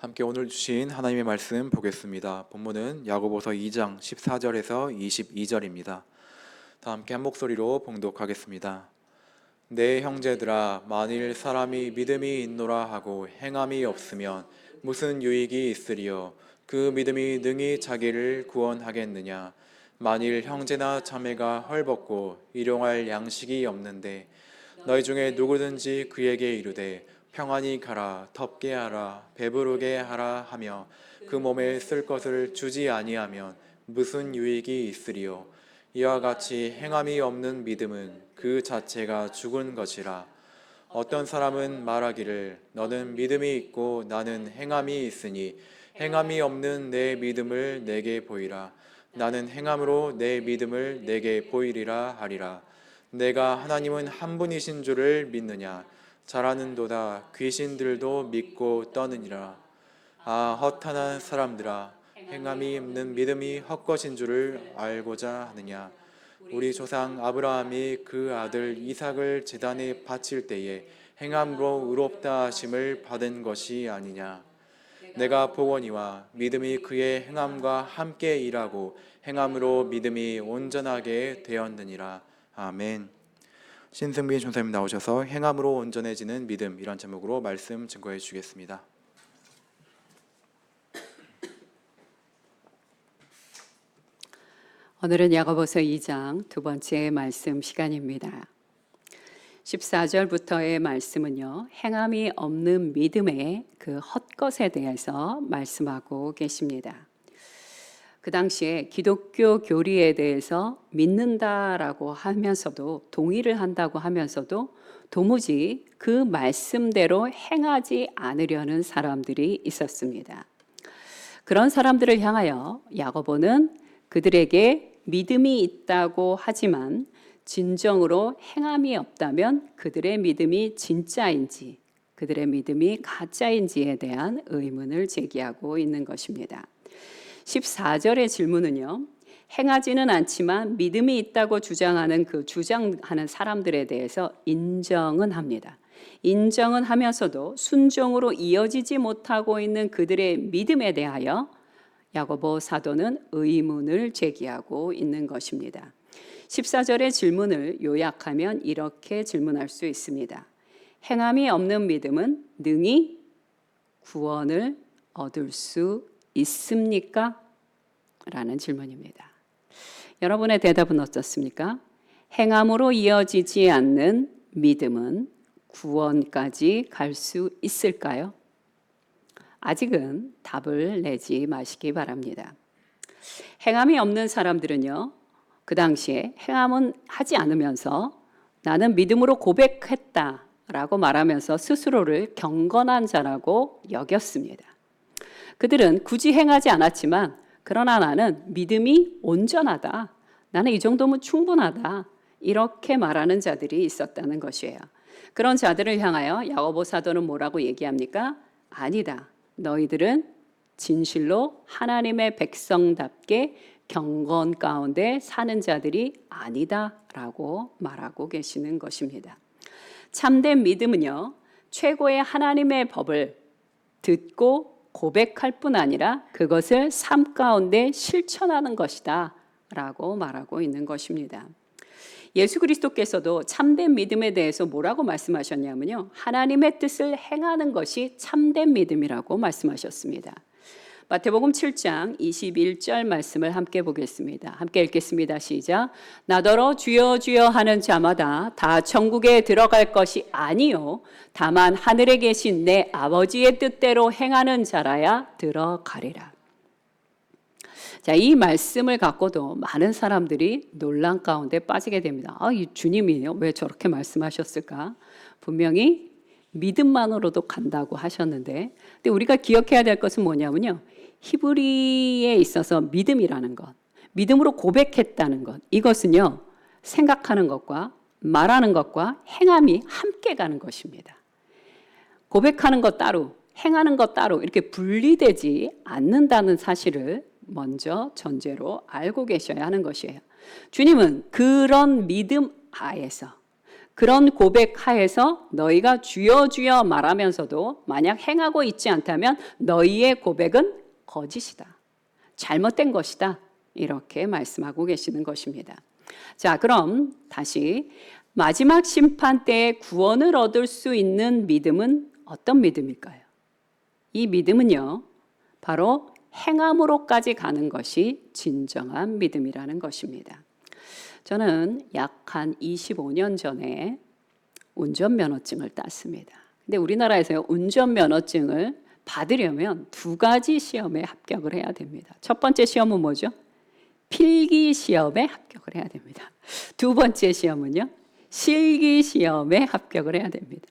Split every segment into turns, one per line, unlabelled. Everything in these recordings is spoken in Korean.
함께 오늘 주신 하나님의 말씀 보겠습니다. 본문은 야고보서 2장 14절에서 22절입니다. 다 함께 한 목소리로 봉독하겠습니다. 내 형제들아, 만일 사람이 믿음이 있노라 하고 행함이 없으면 무슨 유익이 있으리요? 그 믿음이 능히 자기를 구원하겠느냐? 만일 형제나 자매가 헐벗고 일용할 양식이 없는데 너희 중에 누구든지 그에게 이르되 평안히 가라, 덥게 하라, 배부르게 하라 하며 그 몸에 쓸 것을 주지 아니하면 무슨 유익이 있으리요? 이와 같이 행함이 없는 믿음은 그 자체가 죽은 것이라. 어떤 사람은 말하기를 너는 믿음이 있고 나는 행함이 있으니 행함이 없는 내 믿음을 내게 보이라. 나는 행함으로 내 믿음을 내게 보이리라 하리라. 내가 하나님은 한 분이신 줄을 믿느냐? 잘하는도다. 귀신들도 믿고 떠느니라. 아, 허탄한 사람들아, 행함이 없는 믿음이 헛것인 줄을 알고자 하느냐? 우리 조상 아브라함이 그 아들 이삭을 제단에 바칠 때에 행함으로 의롭다 하심을 받은 것이 아니냐? 내가 보거니와 믿음이 그의 행함과 함께 일하고 행함으로 믿음이 온전하게 되었느니라. 아멘. 신승빈 전사님 나오셔서 행함으로 온전해지는 믿음, 이런 제목으로 말씀 증거해 주시겠습니다.
오늘은 야고보서 2장 두 번째 말씀 시간입니다. 14절부터의 말씀은요, 행함이 없는 믿음의 그 헛것에 대해서 말씀하고 계십니다. 그 당시에 기독교 교리에 대해서 믿는다라고 하면서도, 동의를 한다고 하면서도 도무지 그 말씀대로 행하지 않으려는 사람들이 있었습니다. 그런 사람들을 향하여 야고보는 그들에게 믿음이 있다고 하지만 진정으로 행함이 없다면 그들의 믿음이 진짜인지 그들의 믿음이 가짜인지에 대한 의문을 제기하고 있는 것입니다. 14절의 질문은요, 행하지는 않지만 믿음이 있다고 주장하는 사람들에 대해서 인정은 합니다. 인정은 하면서도 순종으로 이어지지 못하고 있는 그들의 믿음에 대하여 야고보 사도는 의문을 제기하고 있는 것입니다. 14절의 질문을 요약하면 이렇게 질문할 수 있습니다. 행함이 없는 믿음은 능히 구원을 얻을 수 있습니까? 라는 질문입니다. 여러분의 대답은 어떻습니까? 행함으로 이어지지 않는 믿음은 구원까지 갈 수 있을까요? 아직은 답을 내지 마시기 바랍니다. 행함이 없는 사람들은요, 그 당시에 행함은 하지 않으면서 나는 믿음으로 고백했다라고 말하면서 스스로를 경건한 자라고 여겼습니다. 그들은 굳이 행하지 않았지만 그러나 나는 믿음이 온전하다, 나는 이 정도면 충분하다, 이렇게 말하는 자들이 있었다는 것이에요. 그런 자들을 향하여 야고보 사도는 뭐라고 얘기합니까? 아니다, 너희들은 진실로 하나님의 백성답게 경건 가운데 사는 자들이 아니다라고 말하고 계시는 것입니다. 참된 믿음은요, 최고의 하나님의 법을 듣고 고백할 뿐 아니라 그것을 삶 가운데 실천하는 것이다 라고 말하고 있는 것입니다. 예수 그리스도께서도 참된 믿음에 대해서 뭐라고 말씀하셨냐면요, 하나님의 뜻을 행하는 것이 참된 믿음이라고 말씀하셨습니다. 마태복음 7장 21절 말씀을 함께 보겠습니다. 함께 읽겠습니다. 시작. 나더러 주여 주여 하는 자마다 다 천국에 들어갈 것이 아니요 다만 하늘에 계신 내 아버지의 뜻대로 행하는 자라야 들어가리라. 자, 이 말씀을 갖고도 많은 사람들이 논란 가운데 빠지게 됩니다. 이 주님이요, 왜 저렇게 말씀하셨을까? 분명히 믿음만으로도 간다고 하셨는데, 근데 우리가 기억해야 될 것은 뭐냐면요, 히브리에 있어서 믿음이라는 것, 믿음으로 고백했다는 것, 이것은요, 생각하는 것과 말하는 것과 행함이 함께 가는 것입니다. 고백하는 것 따로, 행하는 것 따로 이렇게 분리되지 않는다는 사실을 먼저 전제로 알고 계셔야 하는 것이에요. 주님은 그런 믿음 하에서, 그런 고백하에서 너희가 주여 주여 말하면서도 만약 행하고 있지 않다면 너희의 고백은 거짓이다. 잘못된 것이다. 이렇게 말씀하고 계시는 것입니다. 자, 그럼 다시 마지막 심판 때에 구원을 얻을 수 있는 믿음은 어떤 믿음일까요? 이 믿음은요, 바로 행함으로까지 가는 것이 진정한 믿음이라는 것입니다. 저는 약 한 25년 전에 운전면허증을 땄습니다. 근데 우리나라에서요, 운전면허증을 받으려면 두 가지 시험에 합격을 해야 됩니다. 첫 번째 시험은 뭐죠? 필기 시험에 합격을 해야 됩니다. 두 번째 시험은요, 실기 시험에 합격을 해야 됩니다.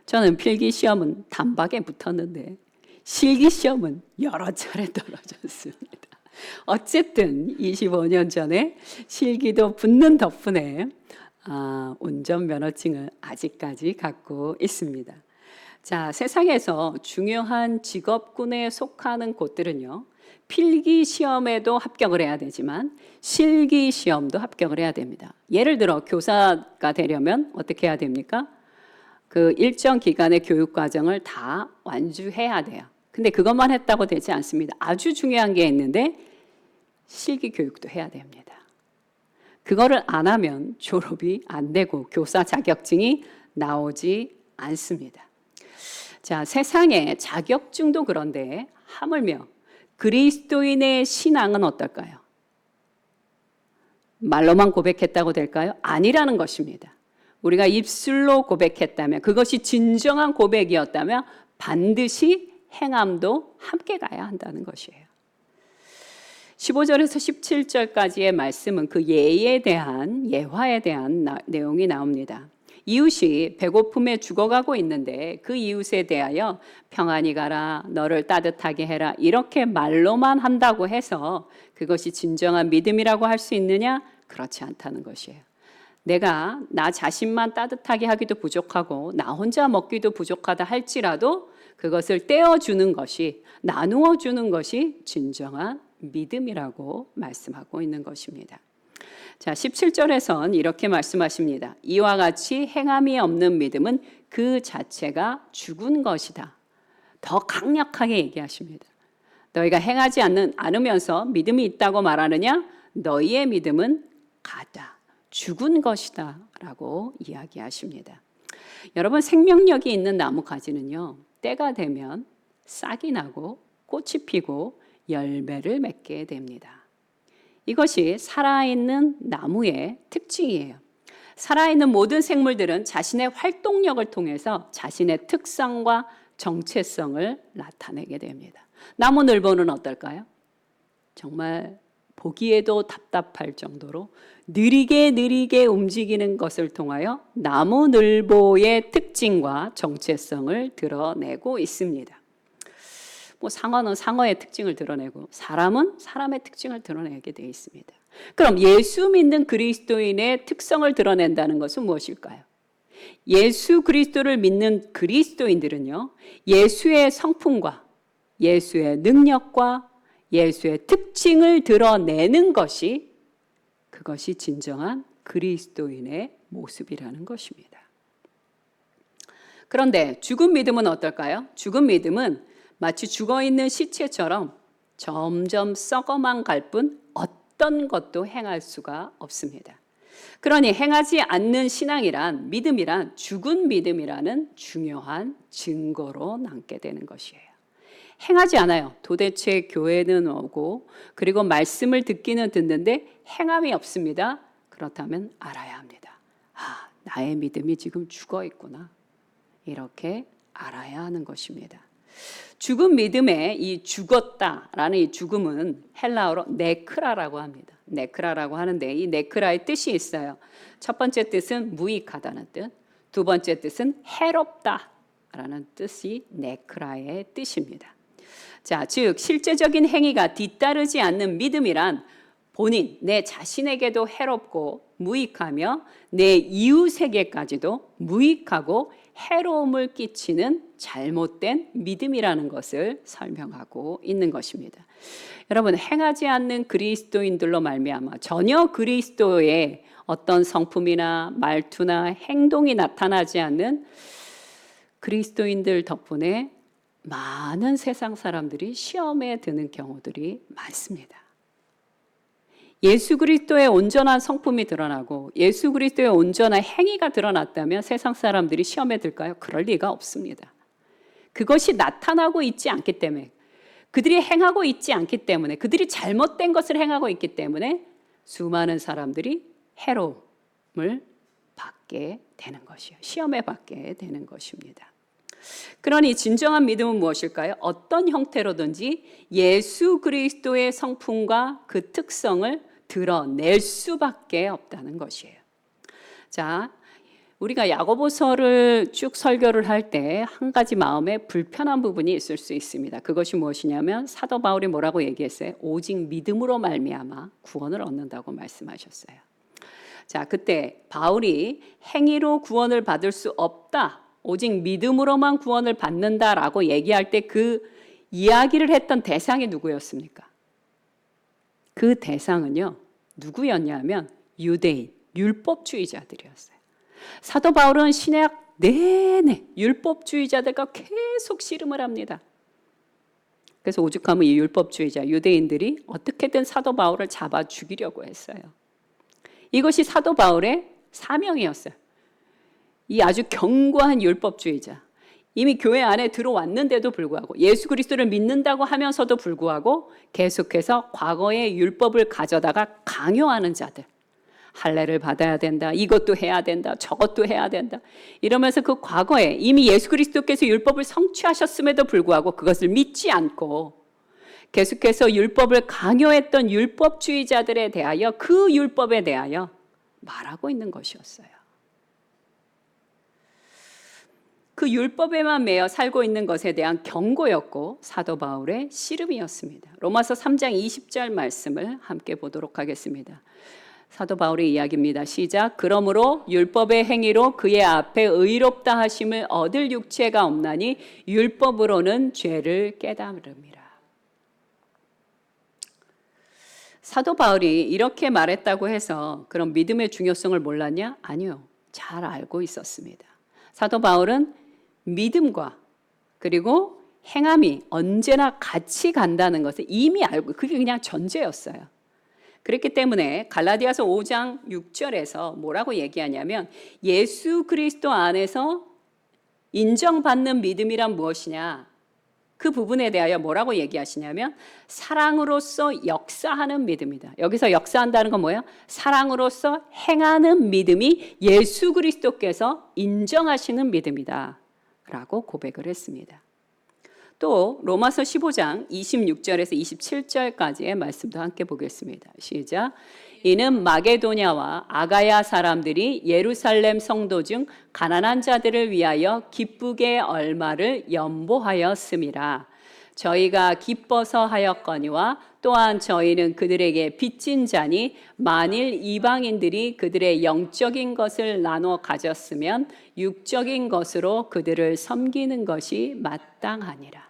저는 필기 시험은 단박에 붙었는데 실기 시험은 여러 차례 떨어졌습니다. 어쨌든 25년 전에 실기도 붙는 덕분에 운전면허증을 아직까지 갖고 있습니다. 자, 세상에서 중요한 직업군에 속하는 곳들은요, 필기 시험에도 합격을 해야 되지만 실기 시험도 합격을 해야 됩니다. 예를 들어 교사가 되려면 어떻게 해야 됩니까? 그 일정 기간의 교육 과정을 다 완주해야 돼요. 근데 그것만 했다고 되지 않습니다. 아주 중요한 게 있는데 실기 교육도 해야 됩니다. 그거를 안 하면 졸업이 안 되고 교사 자격증이 나오지 않습니다. 자, 세상에 자격증도 그런데 하물며 그리스도인의 신앙은 어떨까요? 말로만 고백했다고 될까요? 아니라는 것입니다. 우리가 입술로 고백했다면, 그것이 진정한 고백이었다면 반드시 행함도 함께 가야 한다는 것이에요. 15절에서 17절까지의 말씀은 그 예화에 대한 내용이 나옵니다. 이웃이 배고픔에 죽어가고 있는데 그 이웃에 대하여 평안히 가라, 너를 따뜻하게 해라, 이렇게 말로만 한다고 해서 그것이 진정한 믿음이라고 할 수 있느냐? 그렇지 않다는 것이에요. 내가 나 자신만 따뜻하게 하기도 부족하고 나 혼자 먹기도 부족하다 할지라도 그것을 떼어주는 것이, 나누어 주는 것이 진정한 믿음이라고 말씀하고 있는 것입니다. 자, 17절에선 이렇게 말씀하십니다. 이와 같이 행함이 없는 믿음은 그 자체가 죽은 것이다. 더 강력하게 얘기하십니다. 너희가 행하지 않으면서 믿음이 있다고 말하느냐? 너희의 믿음은 가다, 죽은 것이다 라고 이야기하십니다. 여러분, 생명력이 있는 나무 가지는요, 때가 되면 싹이 나고 꽃이 피고 열매를 맺게 됩니다. 이것이 살아있는 나무의 특징이에요. 살아있는 모든 생물들은 자신의 활동력을 통해서 자신의 특성과 정체성을 나타내게 됩니다. 나무늘보는 어떨까요? 정말 보기에도 답답할 정도로 느리게 움직이는 것을 통하여 나무늘보의 특징과 정체성을 드러내고 있습니다. 상어는 상어의 특징을 드러내고 사람은 사람의 특징을 드러내게 되어 있습니다. 그럼 예수 믿는 그리스도인의 특성을 드러낸다는 것은 무엇일까요? 예수 그리스도를 믿는 그리스도인들은요, 예수의 성품과 예수의 능력과 예수의 특징을 드러내는 것이, 그것이 진정한 그리스도인의 모습이라는 것입니다. 그런데 죽은 믿음은 어떨까요? 죽은 믿음은 마치 죽어있는 시체처럼 점점 썩어만 갈 뿐 어떤 것도 행할 수가 없습니다. 그러니 행하지 않는 신앙이란, 믿음이란 죽은 믿음이라는 중요한 증거로 남게 되는 것이에요. 행하지 않아요. 도대체 교회는 오고 그리고 말씀을 듣기는 듣는데 행함이 없습니다. 그렇다면 알아야 합니다. 나의 믿음이 지금 죽어 있구나. 이렇게 알아야 하는 것입니다. 죽은 믿음의 이 죽었다라는 이 죽음은 헬라어로 네크라라고 합니다. 네크라라고 하는데 이 네크라의 뜻이 있어요. 첫 번째 뜻은 무익하다는 뜻, 두 번째 뜻은 해롭다라는 뜻이 네크라의 뜻입니다. 자, 즉 실제적인 행위가 뒤따르지 않는 믿음이란 본인, 내 자신에게도 해롭고 무익하며 내 이웃에게까지도 무익하고 해로움을 끼치는 잘못된 믿음이라는 것을 설명하고 있는 것입니다. 여러분, 행하지 않는 그리스도인들로 말미암아 전혀 그리스도의 어떤 성품이나 말투나 행동이 나타나지 않는 그리스도인들 덕분에 많은 세상 사람들이 시험에 드는 경우들이 많습니다. 예수 그리스도의 온전한 성품이 드러나고 예수 그리스도의 온전한 행위가 드러났다면 세상 사람들이 시험에 들까요? 그럴 리가 없습니다. 그것이 나타나고 있지 않기 때문에, 그들이 행하고 있지 않기 때문에, 그들이 잘못된 것을 행하고 있기 때문에 수많은 사람들이 해로움을 받게 되는 것이요, 시험에 받게 되는 것입니다. 그러니 진정한 믿음은 무엇일까요? 어떤 형태로든지 예수 그리스도의 성품과 그 특성을 드러낼 수밖에 없다는 것이에요. 자, 우리가 야고보서를 쭉 설교를 할 때 한 가지 마음에 불편한 부분이 있을 수 있습니다. 그것이 무엇이냐면 사도 바울이 뭐라고 얘기했어요? 오직 믿음으로 말미암아 구원을 얻는다고 말씀하셨어요. 자, 그때 바울이 행위로 구원을 받을 수 없다, 오직 믿음으로만 구원을 받는다라고 얘기할 때 그 이야기를 했던 대상이 누구였습니까? 그 대상은요, 누구였냐면 유대인, 율법주의자들이었어요. 사도 바울은 신약 내내 율법주의자들과 계속 씨름을 합니다. 그래서 오죽하면 이 율법주의자, 유대인들이 어떻게든 사도 바울을 잡아 죽이려고 했어요. 이것이 사도 바울의 사명이었어요. 이 아주 견고한 율법주의자, 이미 교회 안에 들어왔는데도 불구하고, 예수 그리스도를 믿는다고 하면서도 불구하고 계속해서 과거의 율법을 가져다가 강요하는 자들, 할례를 받아야 된다, 이것도 해야 된다, 저것도 해야 된다, 이러면서 그 과거에 이미 예수 그리스도께서 율법을 성취하셨음에도 불구하고 그것을 믿지 않고 계속해서 율법을 강요했던 율법주의자들에 대하여, 그 율법에 대하여 말하고 있는 것이었어요. 그 율법에만 매여 살고 있는 것에 대한 경고였고 사도 바울의 씨름이었습니다. 로마서 3장 20절 말씀을 함께 보도록 하겠습니다. 사도 바울의 이야기입니다. 시작. 그러므로 율법의 행위로 그의 앞에 의롭다 하심을 얻을 육체가 없나니 율법으로는 죄를 깨달음이라. 사도 바울이 이렇게 말했다고 해서 그런 믿음의 중요성을 몰랐냐? 아니요. 잘 알고 있었습니다. 사도 바울은 믿음과 그리고 행함이 언제나 같이 간다는 것을 이미 알고, 그게 그냥 전제였어요. 그렇기 때문에 갈라디아서 5장 6절에서 뭐라고 얘기하냐면, 예수 그리스도 안에서 인정받는 믿음이란 무엇이냐, 그 부분에 대하여 뭐라고 얘기하시냐면 사랑으로서 역사하는 믿음이다. 여기서 역사한다는 건 뭐예요? 사랑으로서 행하는 믿음이 예수 그리스도께서 인정하시는 믿음이다 라고 고백을 했습니다. 또 로마서 15장 26절에서 27절까지의 말씀도 함께 보겠습니다. 시작. 이는 마게도냐와 아가야 사람들이 예루살렘 성도 중 가난한 자들을 위하여 기쁘게 얼마를 연보하였음이라. 저희가 기뻐서 하였거니와 또한 저희는 그들에게 빚진 자니 만일 이방인들이 그들의 영적인 것을 나눠 가졌으면 육적인 것으로 그들을 섬기는 것이 마땅하니라.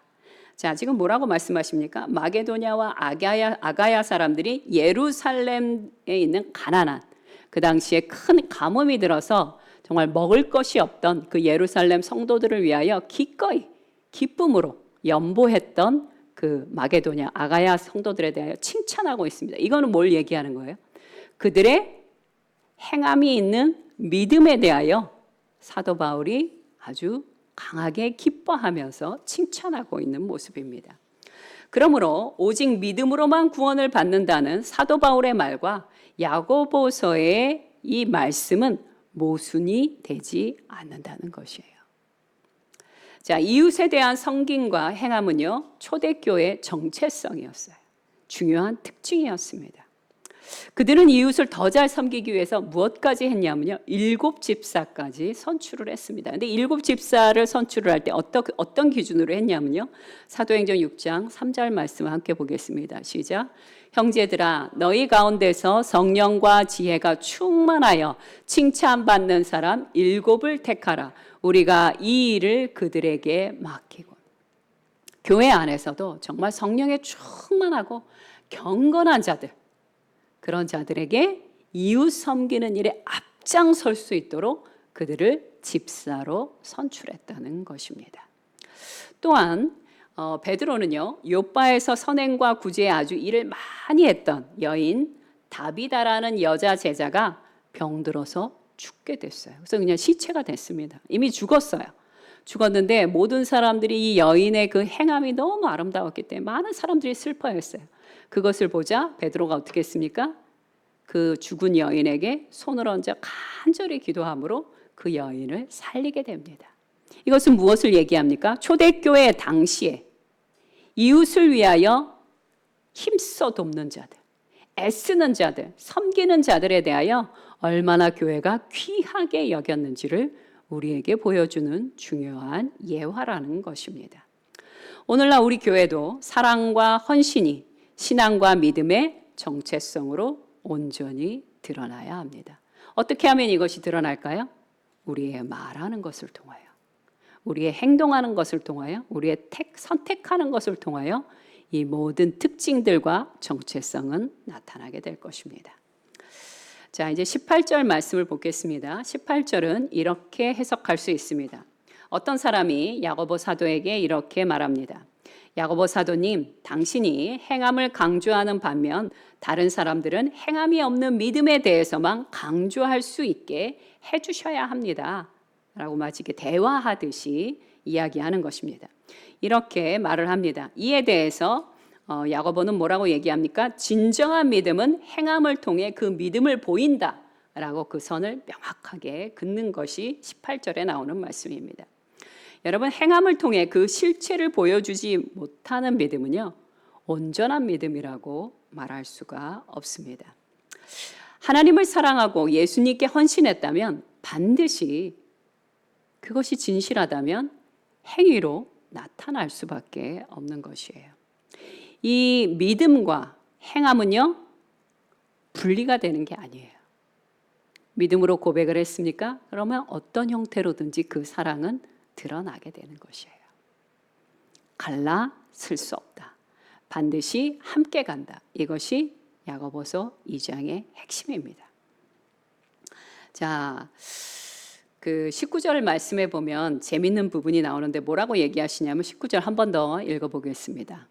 자, 지금 뭐라고 말씀하십니까? 마게도냐와 아가야 사람들이 예루살렘에 있는 가난한, 그 당시에 큰 가뭄이 들어서 정말 먹을 것이 없던 그 예루살렘 성도들을 위하여 기꺼이 기쁨으로 연보했던 그 마게도냐, 아가야 성도들에 대하여 칭찬하고 있습니다. 이거는 뭘 얘기하는 거예요? 그들의 행함이 있는 믿음에 대하여 사도 바울이 아주 강하게 기뻐하면서 칭찬하고 있는 모습입니다. 그러므로 오직 믿음으로만 구원을 받는다는 사도 바울의 말과 야고보서의 이 말씀은 모순이 되지 않는다는 것이에요. 자, 이웃에 대한 섬김과 행함은요, 초대교회의 정체성이었어요. 중요한 특징이었습니다. 그들은 이웃을 더 잘 섬기기 위해서 무엇까지 했냐면요, 7집사까지 선출을 했습니다. 근데 7집사를 선출을 할 때 어떤 기준으로 했냐면요, 사도행전 6장 3절 말씀을 함께 보겠습니다. 시작. 형제들아, 너희 가운데서 성령과 지혜가 충만하여 칭찬받는 사람 7을 택하라. 우리가 이 일을 그들에게 맡기고. 교회 안에서도 정말 성령에 충만하고 경건한 자들, 그런 자들에게 이웃 섬기는 일에 앞장설 수 있도록 그들을 집사로 선출했다는 것입니다. 또한 베드로는요, 욥바에서 선행과 구제에 아주 일을 많이 했던 여인 다비다라는 여자 제자가 병들어서 죽게 됐어요. 그래서 그냥 시체가 됐습니다. 이미 죽었어요. 죽었는데 모든 사람들이 이 여인의 그 행함이 너무 아름다웠기 때문에 많은 사람들이 슬퍼했어요. 그것을 보자 베드로가 어떻게 했습니까? 그 죽은 여인에게 손을 얹어 간절히 기도함으로 그 여인을 살리게 됩니다. 이것은 무엇을 얘기합니까? 초대교회 당시에 이웃을 위하여 힘써 돕는 자들, 애쓰는 자들, 섬기는 자들에 대하여 얼마나 교회가 귀하게 여겼는지를 우리에게 보여주는 중요한 예화라는 것입니다. 오늘날 우리 교회도 사랑과 헌신이 신앙과 믿음의 정체성으로 온전히 드러나야 합니다. 어떻게 하면 이것이 드러날까요? 우리의 말하는 것을 통하여, 우리의 행동하는 것을 통하여, 우리의 선택하는 것을 통하여 이 모든 특징들과 정체성은 나타나게 될 것입니다. 자, 이제 18절 말씀을 보겠습니다. 18절은 이렇게 해석할 수 있습니다. 어떤 사람이 야고보 사도에게 이렇게 말합니다. 야고보 사도님, 당신이 행함을 강조하는 반면 다른 사람들은 행함이 없는 믿음에 대해서만 강조할 수 있게 해주셔야 합니다. 라고 마치 이렇게 대화하듯이 이야기하는 것입니다. 이렇게 말을 합니다. 이에 대해서 야고보는 뭐라고 얘기합니까? 진정한 믿음은 행함을 통해 그 믿음을 보인다 라고 그 선을 명확하게 긋는 것이 18절에 나오는 말씀입니다. 여러분, 행함을 통해 그 실체를 보여주지 못하는 믿음은요, 온전한 믿음이라고 말할 수가 없습니다. 하나님을 사랑하고 예수님께 헌신했다면 반드시 그것이 진실하다면 행위로 나타날 수밖에 없는 것이에요. 이 믿음과 행함은요, 분리가 되는 게 아니에요. 믿음으로 고백을 했습니까? 그러면 어떤 형태로든지 그 사랑은 드러나게 되는 것이에요. 갈라 쓸 수 없다. 반드시 함께 간다. 이것이 야고보서 2장의 핵심입니다. 자, 그 19절 말씀에 보면 재밌는 부분이 나오는데 뭐라고 얘기하시냐면 19절 한 번 더 읽어보겠습니다.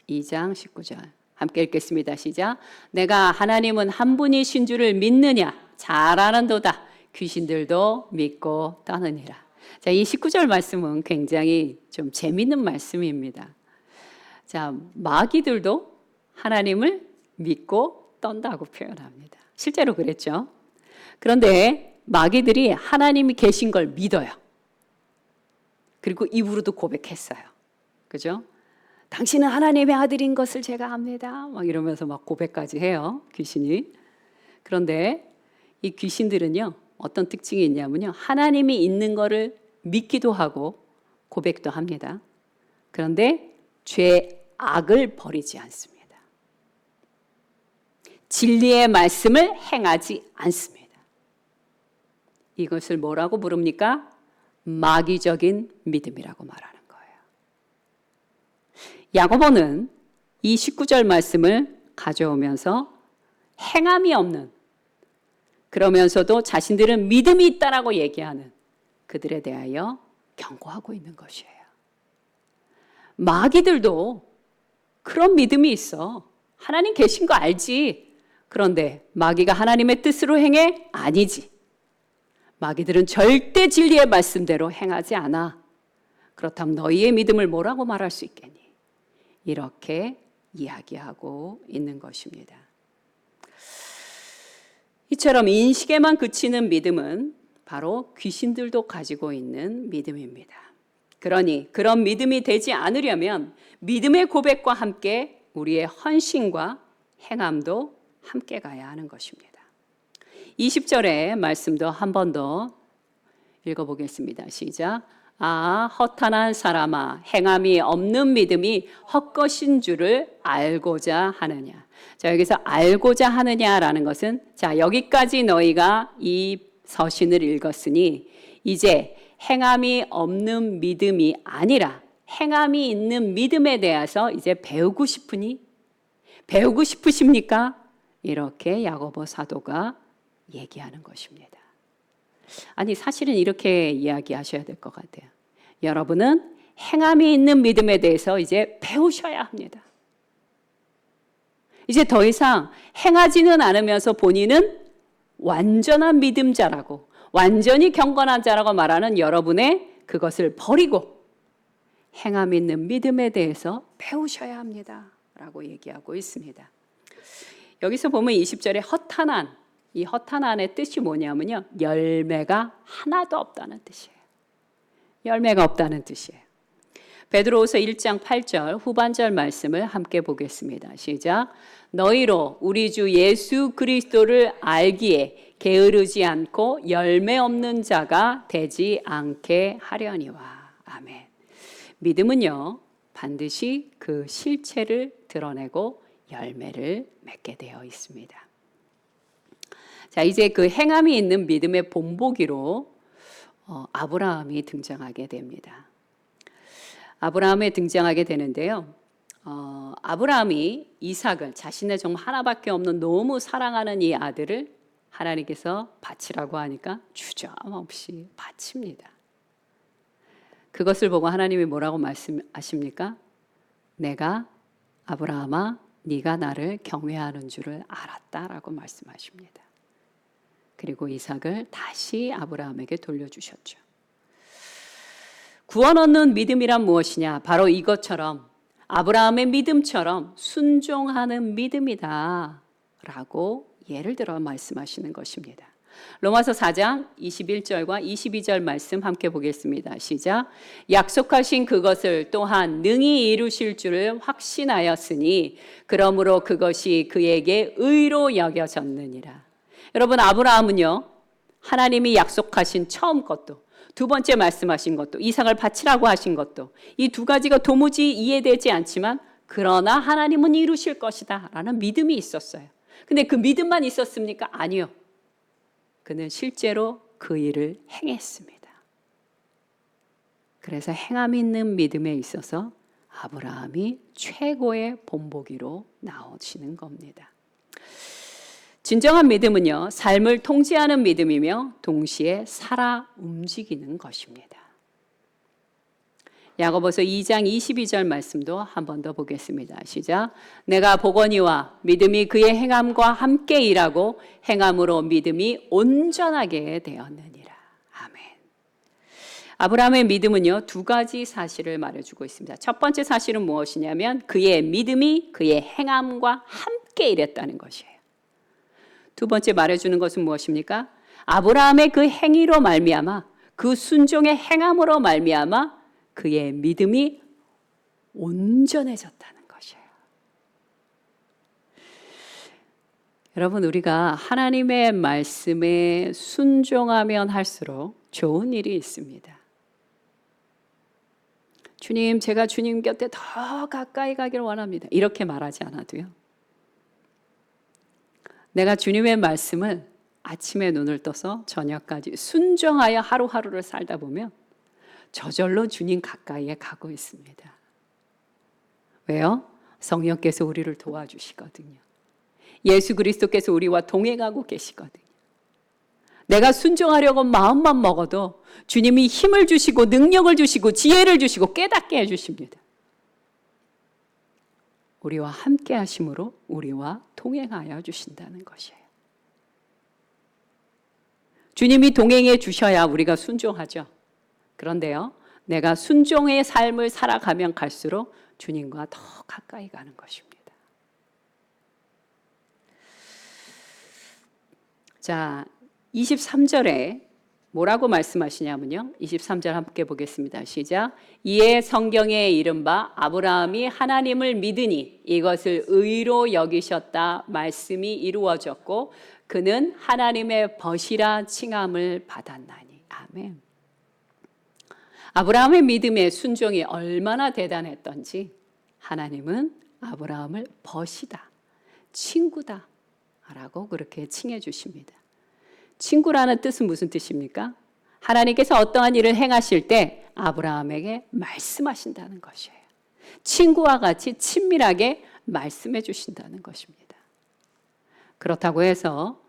2장 19절 함께 읽겠습니다. 시작. 내가 하나님은 한 분이신 줄을 믿느냐? 잘 아는도다. 귀신들도 믿고 떠느니라. 자, 이 19절 말씀은 굉장히 좀 재밌는 말씀입니다. 자, 마귀들도 하나님을 믿고 떤다고 표현합니다. 실제로 그랬죠. 그런데 마귀들이 하나님이 계신 걸 믿어요. 그리고 입으로도 고백했어요. 그죠? 당신은 하나님의 아들인 것을 제가 압니다. 막 이러면서 막 고백까지 해요. 귀신이. 그런데 이 귀신들은요, 어떤 특징이 있냐면요, 하나님이 있는 거를 믿기도 하고 고백도 합니다. 그런데 죄악을 버리지 않습니다. 진리의 말씀을 행하지 않습니다. 이것을 뭐라고 부릅니까? 마귀적인 믿음이라고 말하는 거예요. 야고보는 이 19절 말씀을 가져오면서 행함이 없는, 그러면서도 자신들은 믿음이 있다라고 얘기하는 그들에 대하여 경고하고 있는 것이에요. 마귀들도 그런 믿음이 있어. 하나님 계신 거 알지. 그런데 마귀가 하나님의 뜻으로 행해? 아니지. 마귀들은 절대 진리의 말씀대로 행하지 않아. 그렇다면 너희의 믿음을 뭐라고 말할 수 있겠니? 이렇게 이야기하고 있는 것입니다. 이처럼 인식에만 그치는 믿음은 바로 귀신들도 가지고 있는 믿음입니다. 그러니 그런 믿음이 되지 않으려면 믿음의 고백과 함께 우리의 헌신과 행함도 함께 가야 하는 것입니다. 20절의 말씀도 한 번 더 읽어보겠습니다. 시작. 아, 허탄한 사람아, 행함이 없는 믿음이 헛것인 줄을 알고자 하느냐. 자, 여기서 알고자 하느냐라는 것은, 자, 여기까지 너희가 이 서신을 읽었으니 이제 행함이 없는 믿음이 아니라 행함이 있는 믿음에 대해서 이제 배우고 싶으니? 배우고 싶으십니까? 이렇게 야고보 사도가 얘기하는 것입니다. 아니, 사실은 이렇게 이야기하셔야 될 것 같아요. 여러분은 행함이 있는 믿음에 대해서 이제 배우셔야 합니다. 이제 더 이상 행하지는 않으면서 본인은 완전한 믿음자라고, 완전히 경건한 자라고 말하는 여러분의 그것을 버리고 행함 있는 믿음에 대해서 배우셔야 합니다. 라고 얘기하고 있습니다. 여기서 보면 20절에 허탄한, 이 허탄한의 뜻이 뭐냐면요, 열매가 하나도 없다는 뜻이에요. 열매가 없다는 뜻이에요. 베드로후서 1장 8절 후반절 말씀을 함께 보겠습니다. 시작. 너희로 우리 주 예수 그리스도를 알기에 게으르지 않고 열매 없는 자가 되지 않게 하려니와. 아멘. 믿음은요, 반드시 그 실체를 드러내고 열매를 맺게 되어 있습니다. 자, 이제 그 행함이 있는 믿음의 본보기로 아브라함이 등장하게 됩니다. 아브라함이 등장하게 되는데요. 아브라함이 이삭을, 자신의 정말 하나밖에 없는 너무 사랑하는 이 아들을 하나님께서 바치라고 하니까 주저함없이 바칩니다. 그것을 보고 하나님이 뭐라고 말씀하십니까? 내가 아브라함아, 네가 나를 경외하는 줄을 알았다라고 말씀하십니다. 그리고 이삭을 다시 아브라함에게 돌려주셨죠. 구원 얻는 믿음이란 무엇이냐? 바로 이것처럼, 아브라함의 믿음처럼 순종하는 믿음이다 라고 예를 들어 말씀하시는 것입니다. 로마서 4장 21절과 22절 말씀 함께 보겠습니다. 시작. 약속하신 그것을 또한 능히 이루실 줄을 확신하였으니 그러므로 그것이 그에게 의로 여겨졌느니라. 여러분, 아브라함은요, 하나님이 약속하신 처음 것도, 두 번째 말씀하신 것도, 이삭을 바치라고 하신 것도, 이 두 가지가 도무지 이해되지 않지만 그러나 하나님은 이루실 것이다 라는 믿음이 있었어요. 근데 그 믿음만 있었습니까? 아니요. 그는 실제로 그 일을 행했습니다. 그래서 행함 있는 믿음에 있어서 아브라함이 최고의 본보기로 나오시는 겁니다. 진정한 믿음은요, 삶을 통제하는 믿음이며 동시에 살아 움직이는 것입니다. 야고보서 2장 22절 말씀도 한 번 더 보겠습니다. 시작. 내가 보거니와 믿음이 그의 행함과 함께 일하고 행함으로 믿음이 온전하게 되었느니라. 아멘. 아브라함의 믿음은요, 두 가지 사실을 말해주고 있습니다. 첫 번째 사실은 무엇이냐면 그의 믿음이 그의 행함과 함께 일했다는 것이에요. 두 번째 말해주는 것은 무엇입니까? 아브라함의 그 행위로 말미암아, 그 순종의 행함으로 말미암아 그의 믿음이 온전해졌다는 것이에요. 여러분, 우리가 하나님의 말씀에 순종하면 할수록 좋은 일이 있습니다. 주님, 제가 주님 곁에 더 가까이 가기를 원합니다. 이렇게 말하지 않아도요, 내가 주님의 말씀을 아침에 눈을 떠서 저녁까지 순종하여 하루하루를 살다 보면 저절로 주님 가까이에 가고 있습니다. 왜요? 성령께서 우리를 도와주시거든요. 예수 그리스도께서 우리와 동행하고 계시거든요. 내가 순종하려고 마음만 먹어도 주님이 힘을 주시고 능력을 주시고 지혜를 주시고 깨닫게 해주십니다. 우리와 함께 하심으로 우리와 동행하여 주신다는 것이에요. 주님이 동행해 주셔야 우리가 순종하죠. 그런데요, 내가 순종의 삶을 살아가면 갈수록 주님과 더 가까이 가는 것입니다. 자, 23절에 뭐라고 말씀하시냐면요, 23절 함께 보겠습니다. 시작. 이에 성경에 이른바 아브라함이 하나님을 믿으니 이것을 의로 여기셨다 말씀이 이루어졌고 그는 하나님의 벗이라 칭함을 받았나니. 아멘. 아브라함의 믿음의 순종이 얼마나 대단했던지 하나님은 아브라함을 벗이다, 친구다 라고 그렇게 칭해 주십니다. 친구라는 뜻은 무슨 뜻입니까? 하나님께서 어떠한 일을 행하실 때 아브라함에게 말씀하신다는 것이에요. 친구와 같이 친밀하게 말씀해 주신다는 것입니다. 그렇다고 해서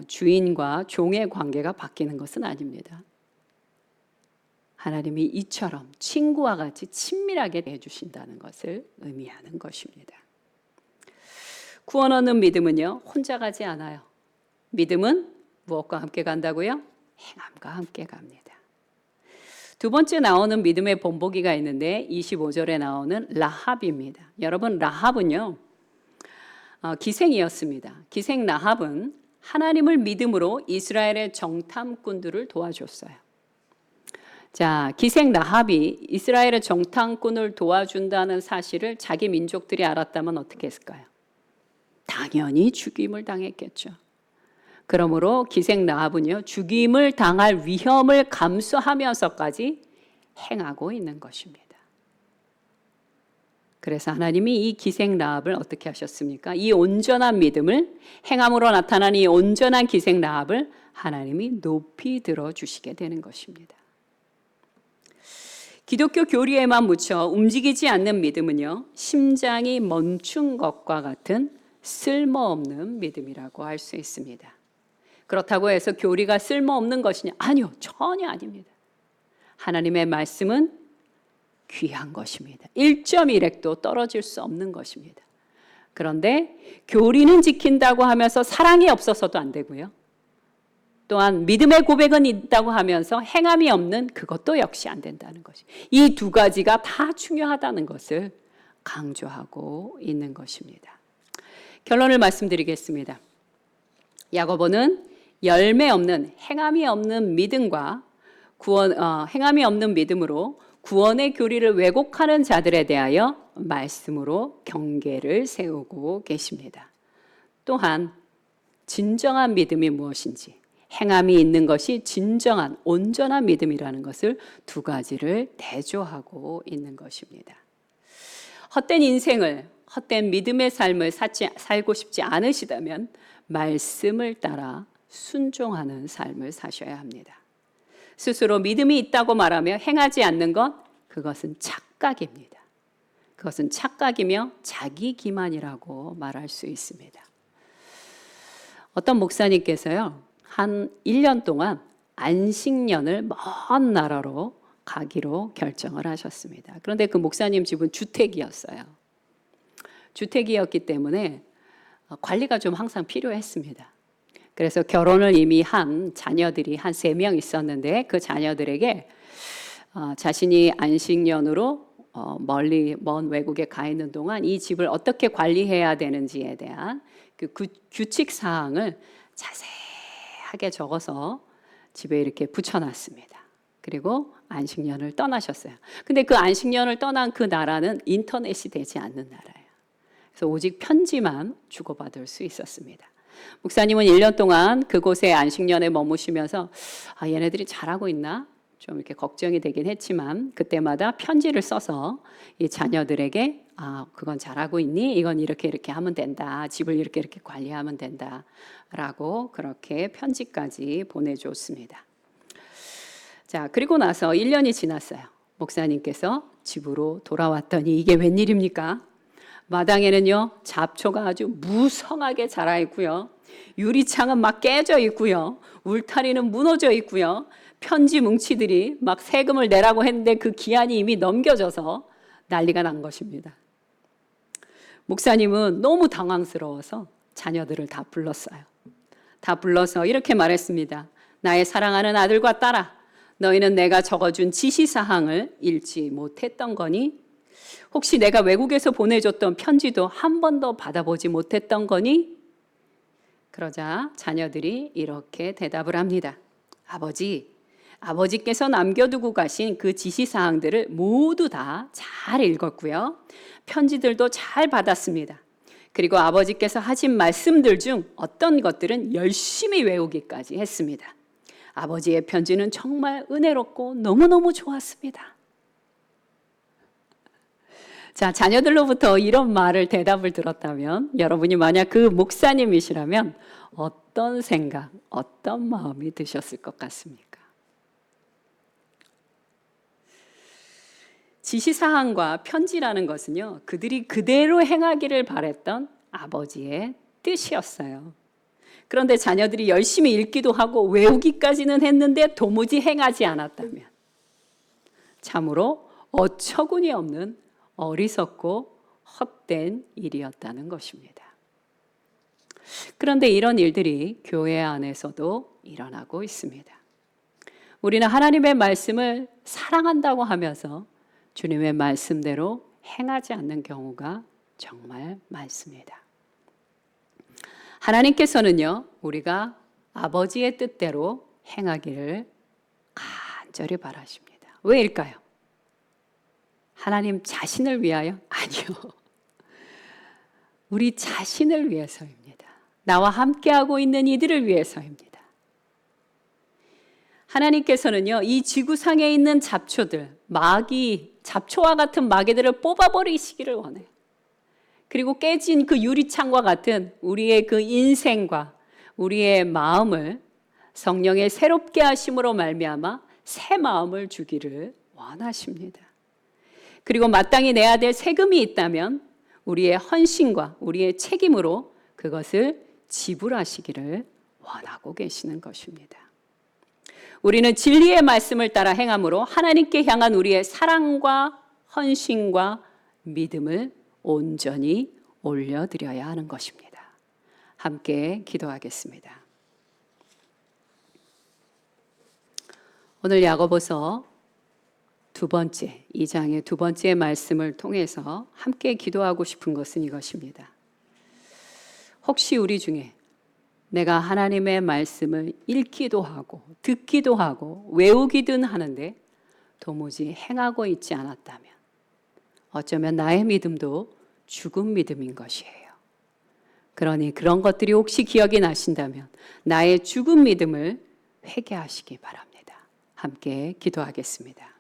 주인과 종의 관계가 바뀌는 것은 아닙니다. 하나님이 이처럼 친구와 같이 친밀하게 대해주신다는 것을 의미하는 것입니다. 구원 얻는 믿음은요, 혼자 가지 않아요. 믿음은 무엇과 함께 간다고요? 행함과 함께 갑니다. 두 번째 나오는 믿음의 본보기가 있는데 25절에 나오는 라합입니다. 여러분, 라합은요, 기생이었습니다. 기생 라합은 하나님을 믿음으로 이스라엘의 정탐꾼들을 도와줬어요. 자, 기생 라합이 이스라엘의 정탐꾼을 도와준다는 사실을 자기 민족들이 알았다면 어떻게 했을까요? 당연히 죽임을 당했겠죠. 그러므로 기생 라합은요, 죽임을 당할 위험을 감수하면서까지 행하고 있는 것입니다. 그래서 하나님이 이 기생 라합을 어떻게 하셨습니까? 이 온전한 믿음을, 행함으로 나타나는 이 온전한 기생 라합을 하나님이 높이 들어주시게 되는 것입니다. 기독교 교리에만 묻혀 움직이지 않는 믿음은요, 심장이 멈춘 것과 같은 쓸모없는 믿음이라고 할 수 있습니다. 그렇다고 해서 교리가 쓸모없는 것이냐? 아니요, 전혀 아닙니다. 하나님의 말씀은 귀한 것입니다. 1.1핵도 떨어질 수 없는 것입니다. 그런데 교리는 지킨다고 하면서 사랑이 없어서도 안 되고요. 또한 믿음의 고백은 있다고 하면서 행함이 없는 그것도 역시 안 된다는 것이. 이 두 가지가 다 중요하다는 것을 강조하고 있는 것입니다. 결론을 말씀드리겠습니다. 야고보는 열매 없는 행함이 없는 믿음과 행함이 없는 믿음으로 구원의 교리를 왜곡하는 자들에 대하여 말씀으로 경계를 세우고 계십니다. 또한 진정한 믿음이 무엇인지, 행함이 있는 것이 진정한 온전한 믿음이라는 것을 두 가지를 대조하고 있는 것입니다. 헛된 인생을, 헛된 믿음의 삶을 살고 싶지 않으시다면 말씀을 따라 순종하는 삶을 사셔야 합니다. 스스로 믿음이 있다고 말하며 행하지 않는 것, 그것은 착각입니다. 그것은 착각이며 자기 기만이라고 말할 수 있습니다. 어떤 목사님께서요, 한 1년 동안 안식년을 먼 나라로 가기로 결정을 하셨습니다. 그런데 그 목사님 집은 주택이었어요. 주택이었기 때문에 관리가 좀 항상 필요했습니다. 그래서 결혼을 이미 한 자녀들이 한 3명 있었는데 그 자녀들에게 자신이 안식년으로 멀리 먼 외국에 가 있는 동안 이 집을 어떻게 관리해야 되는지에 대한 그 규칙 사항을 자세하게 적어서 집에 이렇게 붙여놨습니다. 그리고 안식년을 떠나셨어요. 근데 그 안식년을 떠난 그 나라는 인터넷이 되지 않는 나라예요. 그래서 오직 편지만 주고받을 수 있었습니다. 목사님은 1년 동안 그곳에 안식년에 머무시면서 얘네들이 잘하고 있나? 좀 이렇게 걱정이 되긴 했지만 그때마다 편지를 써서 이 자녀들에게 그건 잘하고 있니? 이건 이렇게 하면 된다. 집을 이렇게 관리하면 된다. 라고 그렇게 편지까지 보내줬습니다. 자, 그리고 나서 1년이 지났어요. 목사님께서 집으로 돌아왔더니 이게 웬일입니까? 마당에는요, 잡초가 아주 무성하게 자라 있고요. 유리창은 막 깨져 있고요. 울타리는 무너져 있고요. 편지 뭉치들이 막 세금을 내라고 했는데 그 기한이 이미 넘겨져서 난리가 난 것입니다. 목사님은 너무 당황스러워서 자녀들을 다 불렀어요. 다 불러서 이렇게 말했습니다. 나의 사랑하는 아들과 딸아, 너희는 내가 적어준 지시사항을 읽지 못했던 거니? 혹시 내가 외국에서 보내줬던 편지도 한 번도 받아보지 못했던 거니? 그러자 자녀들이 이렇게 대답을 합니다. 아버지께서 남겨두고 가신 그 지시사항들을 모두 다 잘 읽었고요. 편지들도 잘 받았습니다. 그리고 아버지께서 하신 말씀들 중 어떤 것들은 열심히 외우기까지 했습니다. 아버지의 편지는 정말 은혜롭고 너무너무 좋았습니다. 자, 자녀들로부터 이런 대답을 들었다면 여러분이 만약 그 목사님이시라면 어떤 생각, 어떤 마음이 드셨을 것 같습니까? 지시사항과 편지라는 것은요, 그들이 그대로 행하기를 바랬던 아버지의 뜻이었어요. 그런데 자녀들이 열심히 읽기도 하고 외우기까지는 했는데 도무지 행하지 않았다면 참으로 어처구니 없는 어리석고 헛된 일이었다는 것입니다. 그런데 이런 일들이 교회 안에서도 일어나고 있습니다. 우리는 하나님의 말씀을 사랑한다고 하면서 주님의 말씀대로 행하지 않는 경우가 정말 많습니다. 하나님께서는요, 우리가 아버지의 뜻대로 행하기를 간절히 바라십니다. 왜일까요? 하나님 자신을 위하여? 아니요. 우리 자신을 위해서입니다. 나와 함께하고 있는 이들을 위해서입니다. 하나님께서는요, 이 지구상에 있는 잡초들, 마귀, 잡초와 같은 마귀들을 뽑아버리시기를 원해요. 그리고 깨진 그 유리창과 같은 우리의 그 인생과 우리의 마음을 성령의 새롭게 하심으로 말미암아 새 마음을 주기를 원하십니다. 그리고 마땅히 내야 될 세금이 있다면 우리의 헌신과 우리의 책임으로 그것을 지불하시기를 원하고 계시는 것입니다. 우리는 진리의 말씀을 따라 행함으로 하나님께 향한 우리의 사랑과 헌신과 믿음을 온전히 올려드려야 하는 것입니다. 함께 기도하겠습니다. 오늘 야고보서 2장의 두 번째 말씀을 통해서 함께 기도하고 싶은 것은 이것입니다. 혹시 우리 중에 내가 하나님의 말씀을 읽기도 하고 듣기도 하고 외우기든 하는데 도무지 행하고 있지 않았다면 어쩌면 나의 믿음도 죽은 믿음인 것이에요. 그러니 그런 것들이 혹시 기억이 나신다면 나의 죽은 믿음을 회개하시기 바랍니다. 함께 기도하겠습니다.